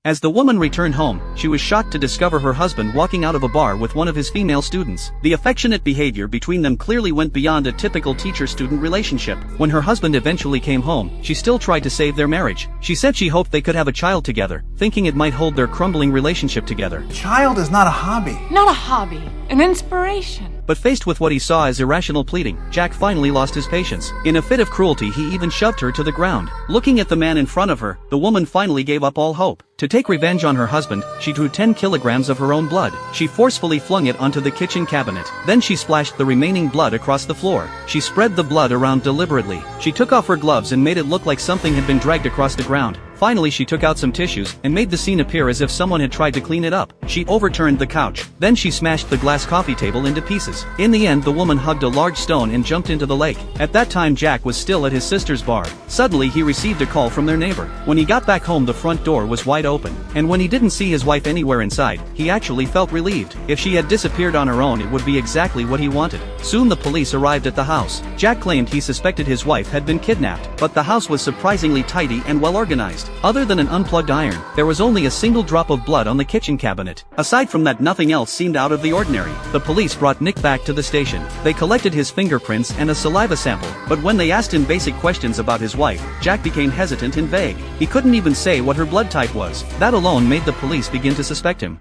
As the woman returned home, she was shocked to discover her husband walking out of a bar with one of his female students. The affectionate behavior between them clearly went beyond a typical teacher-student relationship. When her husband eventually came home, she still tried to save their marriage. She said she hoped they could have a child together, thinking it might hold their crumbling relationship together. A child is not a hobby. Not a hobby, an inspiration. But faced with what he saw as irrational pleading, Jack finally lost his patience. In a fit of cruelty, he even shoved her to the ground. Looking at the man in front of her, the woman finally gave up all hope. To take revenge on her husband, she drew 10 kilograms of her own blood. She forcefully flung it onto the kitchen cabinet. Then she splashed the remaining blood across the floor. She spread the blood around deliberately. She took off her gloves and made it look like something had been dragged across the ground. Finally, she took out some tissues and made the scene appear as if someone had tried to clean it up. She overturned the couch. Then she smashed the glass coffee table into pieces. In the end, the woman hugged a large stone and jumped into the lake. At that time, Jack was still at his sister's bar. Suddenly, he received a call from their neighbor. When he got back home, the front door was wide open. And when he didn't see his wife anywhere inside, he actually felt relieved. If she had disappeared on her own, it would be exactly what he wanted. Soon the police arrived at the house. Jack claimed he suspected his wife had been kidnapped, but the house was surprisingly tidy and well organized. Other than an unplugged iron, there was only a single drop of blood on the kitchen cabinet. Aside from that, nothing else seemed out of the ordinary. The police brought Nick back to the station. They collected his fingerprints and a saliva sample, but when they asked him basic questions about his wife, Jack became hesitant and vague. He couldn't even say what her blood type was. That alone made the police begin to suspect him.